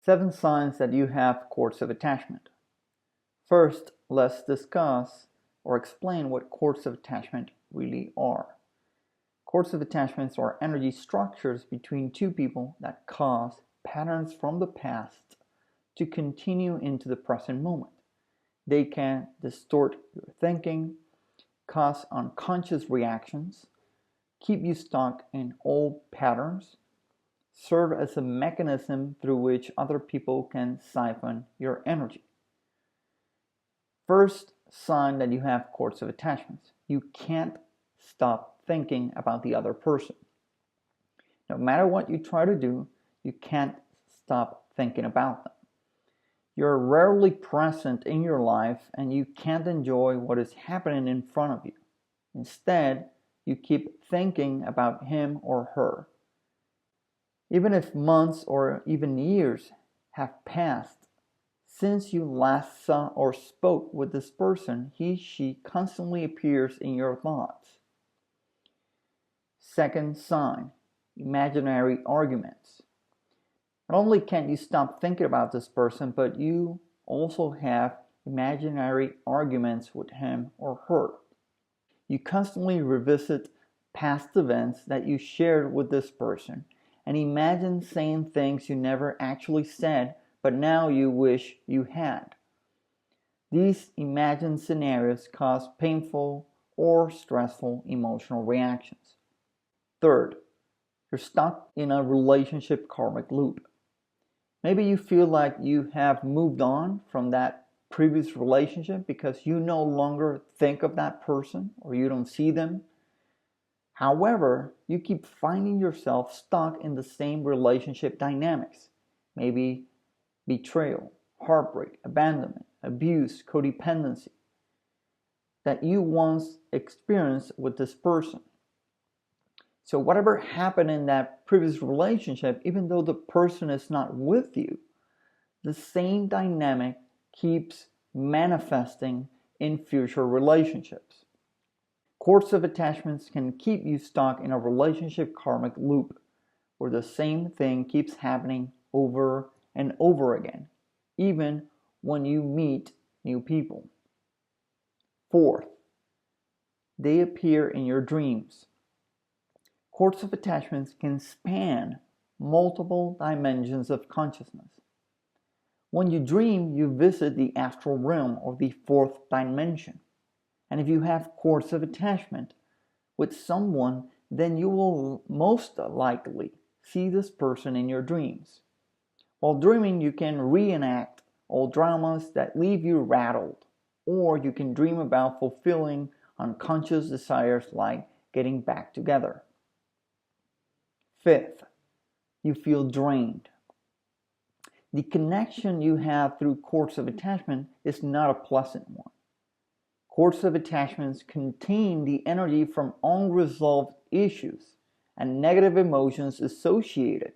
7 signs that you have cords of attachment. First, let's discuss or explain what cords of attachment really are. Cords of attachments are energy structures between two people that cause patterns from the past to continue into the present moment. They can distort your thinking, cause unconscious reactions, keep you stuck in old patterns, serve as a mechanism through which other people can siphon your energy. First sign that you have cords of attachments. You can't stop thinking about the other person. No matter what you try to do, you can't stop thinking about them. You're rarely present in your life and you can't enjoy what is happening in front of you. Instead, you keep thinking about him or her. Even if months or even years have passed since you last saw or spoke with this person, she constantly appears in your thoughts. Second sign, imaginary arguments. Not only can't you stop thinking about this person, but you also have imaginary arguments with him or her. You constantly revisit past events that you shared with this person and imagine saying things you never actually said, but now you wish you had. These imagined scenarios cause painful or stressful emotional reactions. Third, you're stuck in a relationship karmic loop. Maybe you feel like you have moved on from that previous relationship because you no longer think of that person or you don't see them. However, you keep finding yourself stuck in the same relationship dynamics. Maybe betrayal, heartbreak, abandonment, abuse, codependency that you once experienced with this person. So whatever happened in that previous relationship, even though the person is not with you, the same dynamic keeps manifesting in future relationships. Cords of attachments can keep you stuck in a relationship karmic loop where the same thing keeps happening over and over again, even when you meet new people. Fourth, they appear in your dreams. Cords of attachments can span multiple dimensions of consciousness. When you dream, you visit the astral realm or the fourth dimension. And if you have cords of attachment with someone, then you will most likely see this person in your dreams. While dreaming, you can reenact old dramas that leave you rattled, or you can dream about fulfilling unconscious desires like getting back together. Fifth, you feel drained. The connection you have through cords of attachment is not a pleasant one. Cords of attachments contain the energy from unresolved issues and negative emotions associated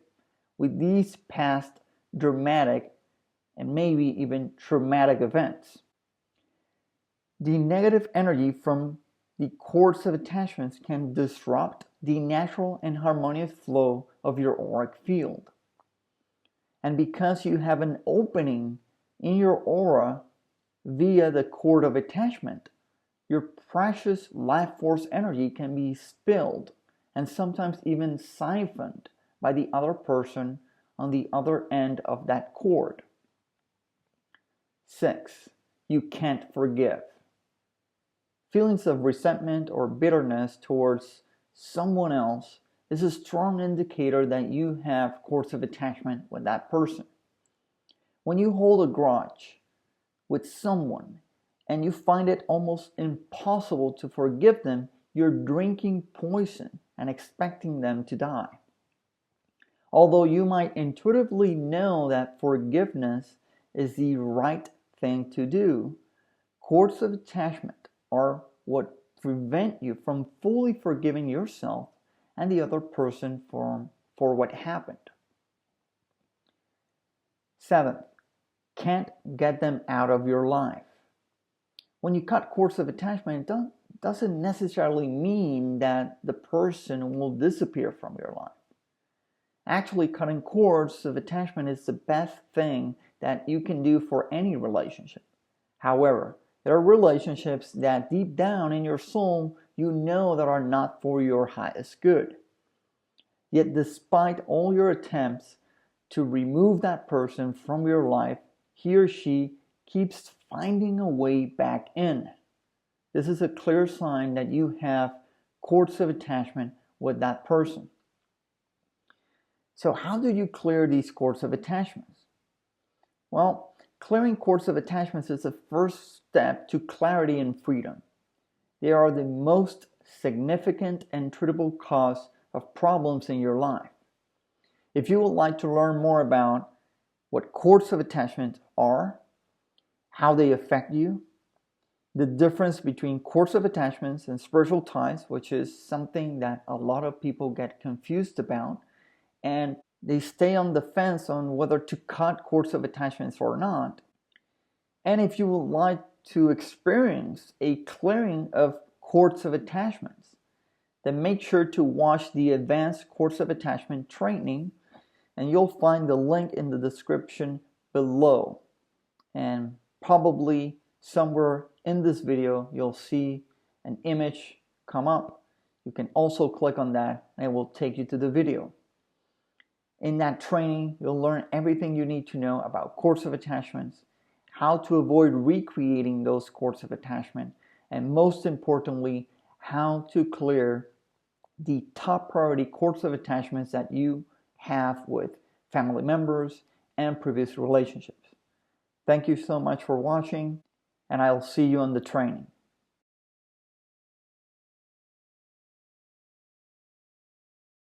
with these past dramatic and maybe even traumatic events. The negative energy from the cords of attachments can disrupt the natural and harmonious flow of your auric field. And because you have an opening in your aura via the cord of attachment, your precious life force energy can be spilled and sometimes even siphoned by the other person on the other end of that cord. 6. You can't forgive. Feelings of resentment or bitterness towards someone else is a strong indicator that you have cords of attachment with that person. When you hold a grudge with someone and you find it almost impossible to forgive them, you're drinking poison and expecting them to die. Although you might intuitively know that forgiveness is the right thing to do, cords of attachment are what prevent you from fully forgiving yourself and the other person for what happened. 7. Can't get them out of your life. When you cut cords of attachment, it doesn't necessarily mean that the person will disappear from your life. Actually, cutting cords of attachment is the best thing that you can do for any relationship. However, there are relationships that deep down in your soul you know that are not for your highest good. Yet despite all your attempts to remove that person from your life, he or she keeps finding a way back in. This is a clear sign that you have cords of attachment with that person. So how do you clear these cords of attachments? Well, clearing cords of attachments is the first step to clarity and freedom. They are the most significant and treatable cause of problems in your life. If you would like to learn more about what cords of attachment are, how they affect you, the difference between cords of attachments and spiritual ties, which is something that a lot of people get confused about, and they stay on the fence on whether to cut cords of attachments or not. And if you would like to experience a clearing of cords of attachments, then make sure to watch the Advanced Cords of Attachment training, and you'll find the link in the description below. And probably somewhere in this video you'll see an image come up. You can also click on that and it will take you to the video. In that training, you'll learn everything you need to know about cords of attachments, how to avoid recreating those cords of attachment, and most importantly, how to clear the top priority cords of attachments that you have with family members and previous relationships. Thank you so much for watching, and I'll see you on the training.